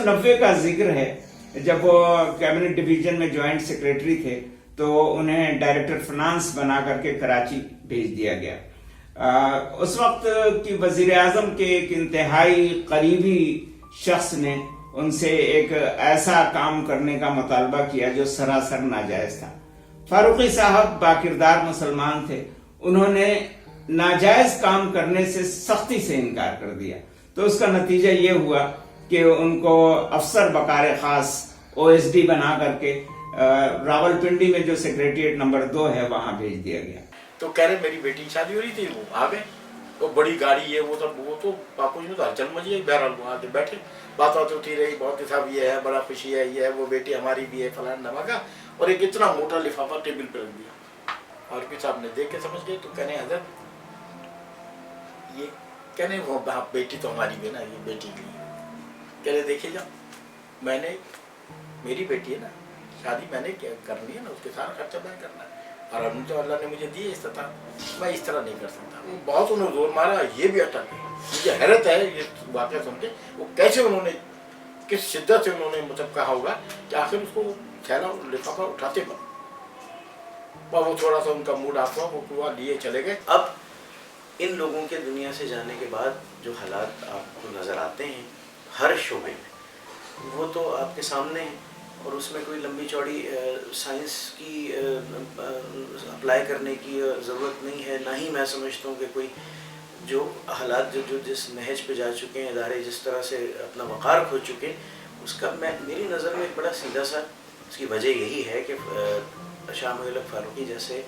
1990 کا ذکر ہے، جب وہ کیبنٹ ڈویژن میں جوائنٹ سیکریٹری تھے تو انہیں ڈائریکٹر فنانس بنا کر کے کراچی بھیج دیا گیا۔ اس وقت کی وزیر اعظم کے ایک انتہائی قریبی شخص نے ان سے ایک ایسا کام کرنے کا مطالبہ کیا جو سراسر ناجائز تھا۔ فاروقی صاحب باکردار مسلمان تھے، انہوں نے ناجائز کام کرنے سے سختی سے انکار کر دیا، تو اس کا نتیجہ یہ ہوا کہ ان کو افسر بکار خاص OSD بنا کر کے راول پنڈی میں جو سیکریٹریٹ نمبر 2 ہے وہاں بھیج دیا گیا۔ تو کہہ رہے میری بیٹی کی شادی ہو رہی تھی، وہ آ گئے، وہ بڑی گاڑی ہے، وہ تو پاپو جی میں تو ہلچل مچی ہے، بہرحال وہ آ کے بیٹھے، بات ہوتی رہی، بہت صاحب یہ ہے، بڑا خوشی ہے، یہ ہے، وہ بیٹی ہماری بھی ہے، فلاں نمکا، اور ایک اتنا موٹا لفافہ ٹیبل پہ رکھ دیا، اور پھر صاحب نے دیکھ کے سمجھ گئے، تو کہنے حضرت یہ کہنے وہ بیٹی تو ہماری بھی ہے نا، یہ بیٹی کی کہنے دیکھیے جا، میں نے میری بیٹی ہے نا، شادی میں نے کرنی ہے نا، اس کے سارا خرچہ میں کرنا ہے، اور اب تو اللہ نے مجھے دی استطاعت، میں اس طرح نہیں کر سکتا۔ بہت انہوں نے زور مارا، یہ بھی اٹک گئے، مجھے حیرت ہے یہ واقعہ سن کے، وہ کیسے انہوں نے کس شدت سے انہوں نے مطلب کہا ہوگا کہ آخر اس کو تھیلا لفافہ اٹھاتے بن، اور وہ تھوڑا سا ان کا موڈ آف ہوا، وہ پورا لیے چلے گئے۔ اب ان لوگوں کے دنیا سے جانے کے بعد جو حالات آپ کو نظر آتے ہیں ہر شعبے میں، وہ تو آپ کے سامنے ہیں، اور اس میں کوئی لمبی چوڑی سائنس کی اپلائی کرنے کی ضرورت نہیں ہے، نہ ہی میں سمجھتا ہوں کہ کوئی جو حالات جو جس نہج پہ جا چکے ہیں ادارے، جس طرح سے اپنا وقار کھو چکے ہیں، اس کا میری نظر میں ایک بڑا سیدھا سا اس کی وجہ یہی ہے کہ شاہ محی الحق فاروقی جیسے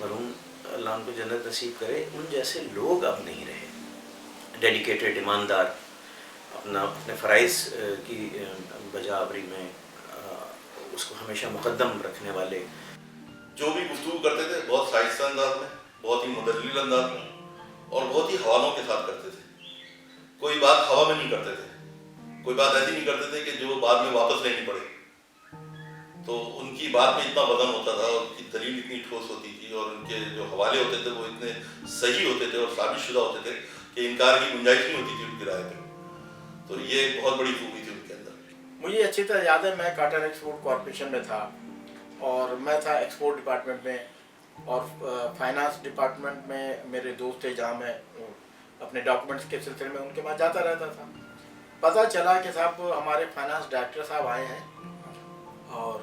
مرحوم اللہ ان کو جنت نصیب کرے، ان جیسے لوگ اب نہیں رہے، ڈیڈیکیٹڈ، ایماندار، اپنے فرائض کی بجا آوری میں اس کو ہمیشہ مقدم رکھنے والے۔ جو بھی گفتگو کرتے تھے بہت شائستہ انداز میں، بہت ہی مدلل انداز میں، اور بہت ہی حوالوں کے ساتھ کرتے تھے۔ کوئی بات ہوا میں نہیں کرتے تھے، کوئی بات ایسی نہیں کرتے تھے کہ جو بعد میں واپس لینی پڑے۔ تو ان کی بات میں اتنا وزن ہوتا تھا، ان کی دلیل اتنی ٹھوس ہوتی تھی، اور ان کے جو حوالے ہوتے تھے وہ اتنے صحیح ہوتے تھے اور ثابت شدہ ہوتے تھے کہ انکار کی گنجائش نہیں ہوتی تھی ان کی رائے پہ۔ تو یہ ایک بہت بڑی خوبی تھی ان کے اندر۔ مجھے اچھی طرح یاد ہے، میں کاٹن ایکسپورٹ کارپوریشن میں تھا، اور میں تھا ایکسپورٹ ڈپارٹمنٹ میں، اور فائنانس ڈپارٹمنٹ میں میرے دوست تھے، جہاں میں اپنے ڈاکومنٹس کے سلسلے میں ان کے پاس جاتا رہتا تھا۔ پتہ چلا کہ صاحب ہمارے فائنانس ڈائریکٹر صاحب آئے ہیں، اور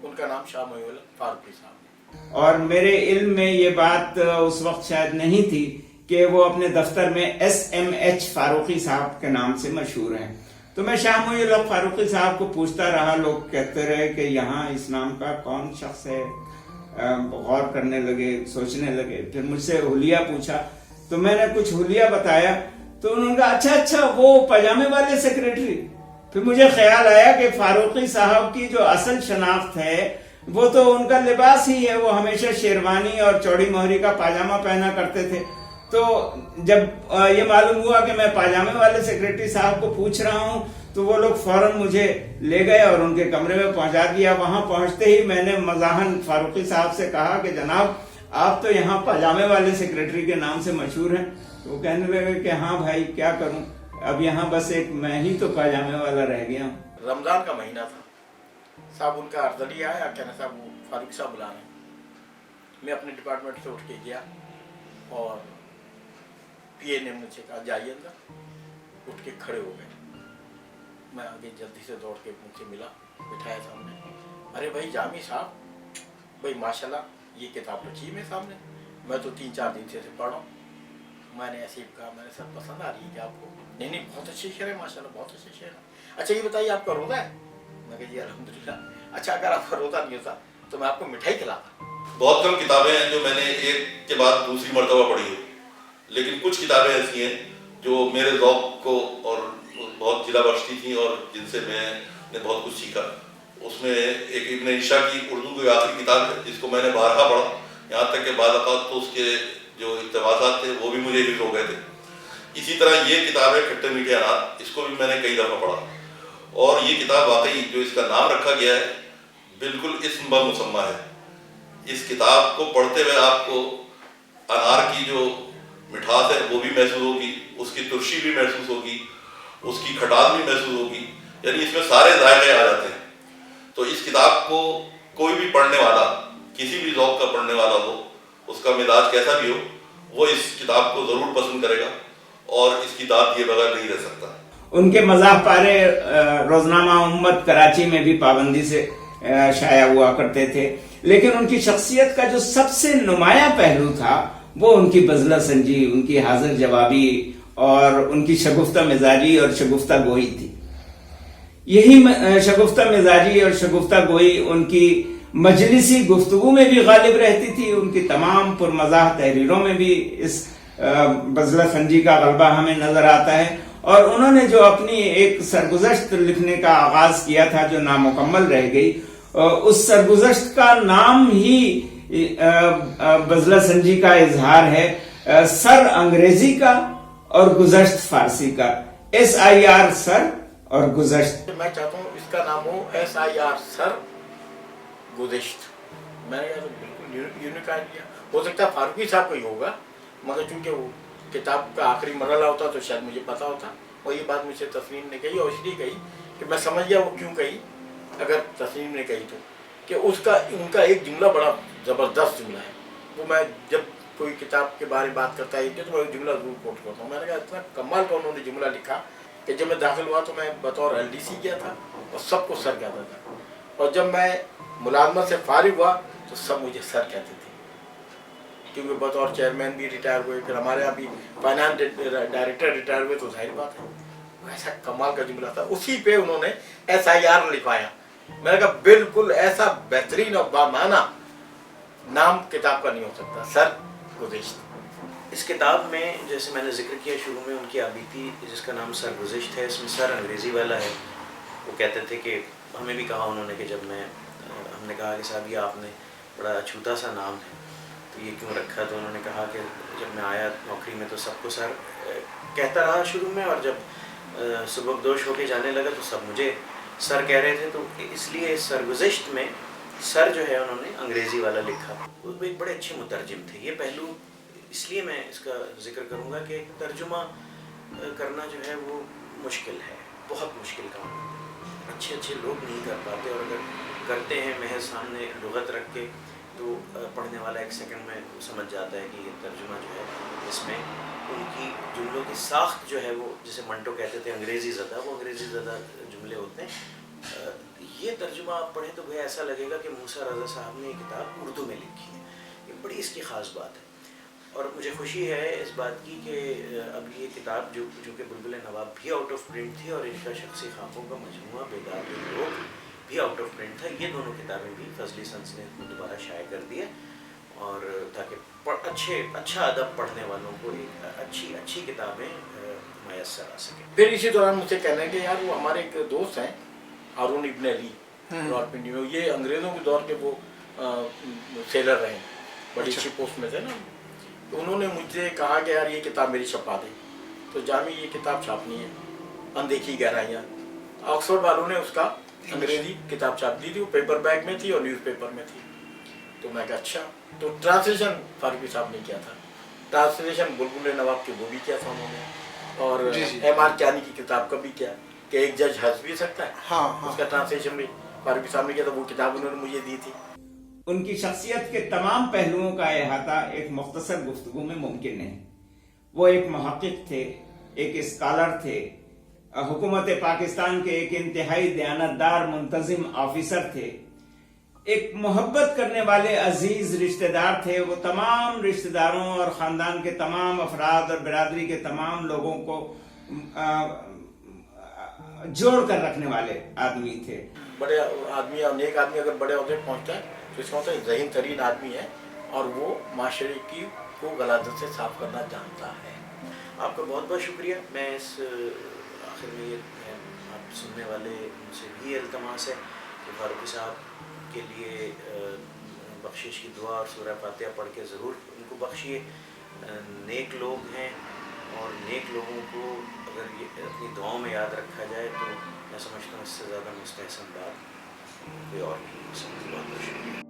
ان کا نام شاہ محی الحق فاروقی صاحب۔ اور میرے علم میں یہ بات اس وقت شاید نہیں تھی کہ وہ اپنے دفتر میں SMH فاروقی صاحب کے نام سے مشہور ہیں۔ تو میں شاہ محی الحق فاروقی صاحب کو پوچھتا رہا، لوگ کہتے رہے کہ یہاں اس نام کا کون شخص ہے، غور کرنے لگے، سوچنے لگے۔ پھر مجھ سے حلیہ پوچھا تو میں نے کچھ حلیہ بتایا، تو انہوں نے کہا اچھا وہ پاجامے والے سیکریٹری۔ پھر مجھے خیال آیا کہ فاروقی صاحب کی جو اصل شناخت ہے وہ تو ان کا لباس ہی ہے، وہ ہمیشہ شیروانی اور چوڑی مہری کا پاجامہ پہنا کرتے تھے۔ تو جب یہ معلوم ہوا کہ میں پاجامے والے سیکریٹری صاحب کو پوچھ رہا ہوں تو وہ لوگ فوراً مجھے لے گئے اور ان کے کمرے میں پہنچا دیا۔ وہاں پہنچتے ہی میں نے مزاحن فاروقی صاحب سے کہا کہ جناب آپ تو یہاں پاجامے والے سیکریٹری کے نام سے مشہور ہیں۔ تو وہ کہنے لگے کہ ہاں بھائی کیا کروں، اب یہاں بس ایک میں ہی تو پاجامے والا رہ گیا ہوں۔ رمضان کا مہینہ تھا، صاحب ان کا ارضلی آیا، کہنا صاحب وہ فاروق صاحب بلا رہے ہیں۔ میں اپنے ڈپارٹمنٹ سے اٹھ کے گیا، اور PA نے مجھ سے کہا جائیے اندر۔ اٹھ کے کھڑے ہو گئے، میں آگے جلدی سے دوڑ کے مجھ سے ملا، بٹھایا سامنے۔ ارے بھائی جامی صاحب، بھائی ماشاءاللہ یہ کتاب رکھی ہے میرے سامنے، میں تو 3-4 دن سے پڑھ رہا ہوں۔ میں نے ایسے ہی کہا، میں نے سر پسند آ رہی ہے کیا آپ کو؟ نہیں بہت اچھے شعر ہے ماشاءاللہ، بہت اچھے شعر ہے۔ اچھا یہ بتائیے آپ کا روزہ ہے؟ میں کہا جی الحمدللہ۔ اچھا اگر آپ کا روزہ نہیں ہوتا تو میں آپ کو مٹھائی کھلاتا۔ بہت کم کتابیں ہیں جو میں نے ایک کے بعد دوسری مرتبہ پڑھی ہے، لیکن کچھ کتابیں ایسی ہیں جو میرے ذوق کو اور بہت جلا بخشتی تھیں اور جن سے میں نے بہت کچھ سیکھا۔ اس میں ایک ابن عشاء کی اردو کی آخری کتاب ہے جس کو میں نے بارہا پڑھا، یہاں تک کہ بعض اوقات تو اس کے جو اقتباسات تھے وہ بھی مجھے حفظ ہو گئے تھے۔ اسی طرح یہ کتاب ہے کھٹے میٹھے انار، اس کو بھی میں نے کئی دفعہ پڑھا، اور یہ کتاب واقعی جو اس کا نام رکھا گیا ہے بالکل اسم بمسمہ ہے۔ اس کتاب کو پڑھتے ہوئے آپ کو انار کی جو مٹھاس ہے وہ بھی محسوس ہوگی، اس کی ترشی بھی محسوس ہوگی، اس کی کھٹاس بھی محسوس ہوگی، یعنی اس میں سارے ذائقے آ جاتے ہیں. تو اس کتاب کو کوئی بھی پڑھنے والا، کسی بھی ذوق کا پڑھنے والا ہو، اس کا مزاج کیسا بھی ہو، وہ اس کتاب کو ضرور پسند کرے گا اور اس کی داد دیے بغیر نہیں رہ سکتا. ان کے مزاح پارے روزنامہ امت کراچی میں بھی پابندی سے شائع ہوا کرتے تھے، لیکن ان کی شخصیت کا جو سب سے نمایاں پہلو تھا وہ ان کی بزلہ سنجی، ان کی حاضر جوابی اور ان کی شگفتہ مزاجی اور شگفتہ گوئی تھی. یہی شگفتہ مزاجی اور شگفتہ گوئی ان کی مجلسی گفتگو میں بھی غالب رہتی تھی. ان کی تمام پرمزاح تحریروں میں بھی اس بزلہ سنجی کا غلبہ ہمیں نظر آتا ہے. اور انہوں نے جو اپنی ایک سرگزشت لکھنے کا آغاز کیا تھا جو نامکمل رہ گئی، اس سرگزشت کا نام ہی بزلہ سنجی کا اظہار ہے، سر انگریزی کا اور گزشت فارسی کا. SIR سر اور گزشت. میں چاہتا ہوں اس کا نام ہو SIR سر گزشت. میں نے کہا تو بالکل یونیک آئیڈیا. ہو سکتا ہے فاروقی صاحب کو ہی ہوگا، مگر چونکہ وہ کتاب کا آخری مرحلہ ہوتا تو شاید مجھے پتا ہوتا. اور یہ بات مجھ سے تسنیم نے کہی، اور اس لیے کہی کہ میں سمجھ گیا وہ کیوں کہی، اگر تسنیم نے کہی تو، کہ ان کا ایک جملہ بڑا زبردست جملہ ہے. وہ میں جب کوئی کتاب کے بارے بات کرتا ہے تو میں جملہ ضرور کوٹ کرتا ہوں. میں نے کہا اتنا کمال کا انہوں نے جملہ لکھا کہ جب میں داخل ہوا تو میں بطور LDC گیا تھا اور سب کو سر کہتا تھا، اور جب میں ملازمت سے فارغ ہوا تو سب مجھے سر کہتے تھے، کیونکہ بطور چیئرمین بھی ریٹائر ہوئے، پھر ہمارے یہاں بھی فائنانس ڈائریکٹر ریٹائر ہوئے. تو ظاہر بات ہے ایسا کمال کا جملہ تھا. اسی پہ انہوں نے SIR لکھوایا. میں نے کہا بالکل ایسا بہترین اور بامعنی نام کتاب کا نہیں ہو سکتا، سر گزشت. اس کتاب میں جیسے میں نے ذکر کیا شروع میں، ان کی آبیتی جس کا نام سر گزشت ہے، اس میں سر انگریزی والا ہے. وہ کہتے تھے کہ ہمیں بھی کہا انہوں نے کہ جب ہم نے کہا کہ صاحب یہ آپ نے بڑا اچھوتا سا نام ہے تو یہ کیوں رکھا، تو انہوں نے کہا کہ جب میں آیا نوکری میں تو سب کو سر کہتا رہا شروع میں، اور جب سبکدوش ہو کے جانے لگا تو سب مجھے سر کہہ رہے تھے. تو اس لیے سرگزشت میں سر جو ہے انہوں نے انگریزی والا لکھا. وہ ایک بڑے اچھے مترجم تھے. یہ پہلو اس لیے میں اس کا ذکر کروں گا کہ ترجمہ کرنا جو ہے وہ مشکل ہے، بہت مشکل کام ہے. اچھے لوگ نہیں کر پاتے، اور اگر کرتے ہیں محض سامنے لغت رکھ کے تو پڑھنے والا ایک سیکنڈ میں سمجھ جاتا ہے کہ یہ ترجمہ جو ہے اس میں ان کی جملوں کی ساخت جو ہے وہ جسے منٹو کہتے تھے انگریزی زدہ، وہ انگریزی زدہ جملے ہوتے ہیں. یہ ترجمہ آپ پڑھیں تو گویا ایسا لگے گا کہ موسیٰ رضا صاحب نے یہ کتاب اردو میں لکھی ہے. یہ بڑی اس کی خاص بات ہے. اور مجھے خوشی ہے اس بات کی کہ اب یہ کتاب جو کہ بلبل نواب بھی آؤٹ آف پرنٹ تھی، اور ان کا شخصی خاکوں کا مجموعہ بیدار لوگ بھی آؤٹ آف پرنٹ تھا، یہ دونوں کتابیں بھی فضلی سنس نے دوبارہ شائع کر دی ہے، اور تاکہ اچھا ادب پڑھنے والوں کو ایک اچھی کتابیں میسر آ سکیں. پھر اسی دوران مجھ سے کہنا ہے کہ یار وہ ہمارے ایک دوست ہیں ہارون ابن علی راولپنڈی میں، یہ انگریزوں کے دور کے وہ سیلر رہے، بڑی اچھی پوسٹ میں تھے نا. تو انہوں نے مجھ سے کہا کہ یار یہ کتاب میری چھپا دے. تو جامی یہ کتاب چھاپنی ہے، اندیکھی گہرائیاں. آکسفورڈ والوں نے اس کا انگریزی کتاب چھاپ دی تھی، وہ پیپر بیگ میں تھی اور نیوز پیپر میں تھی. تو میں کہا اچھا. تو ٹرانسلیشن فاروقی صاحب نے کیا تھا، ٹرانسلیشن بلبل نواب کی وہ بھی کیا تھا انہوں نے، اور MR کیانی کی کتاب کا بھی کیا کہ ایک جج ہنس بھی سکتا ہے، اس کا ٹرانسلیشن بھی فاروقی صاحب نے کیا تھا. وہ کتاب انہوں نے مجھے دی تھی. ان کی شخصیت کے تمام پہلوؤں کا احاطہ ایک مختصر گفتگو میں ممکن نہیں. وہ ایک محقق تھے، ایک اسکالر تھے، حکومت پاکستان کے ایک انتہائی دیانتدار منتظم آفیسر تھے، ایک محبت کرنے والے عزیز رشتہ دار تھے. وہ تمام رشتہ داروں اور خاندان کے تمام افراد اور برادری کے تمام لوگوں کو جوڑ کر رکھنے والے آدمی تھے. بڑے آدمی اور نیک آدمی اگر بڑے عہدے پہنچتا ہے تو اس کا مطلب ذہین ترین آدمی ہے، اور وہ معاشرے کی کو غلاظت سے صاف کرنا جانتا ہے. آپ کا بہت بہت شکریہ. میں اس آخر میں یہ آپ سننے والے ان سے بھی التماس ہے کہ فاروقی صاحب کے لیے بخشش کی دعا اور سورہ فاتحہ پڑھ کے ضرور ان کو بخشیے. نیک لوگ ہیں، اور نیک لوگوں کو اگر یہ اپنی دعاؤں میں یاد رکھا جائے تو میں سمجھتا ہوں اس سے زیادہ مستحسن بات کوئی اور نہیں. بہت بہت شکریہ.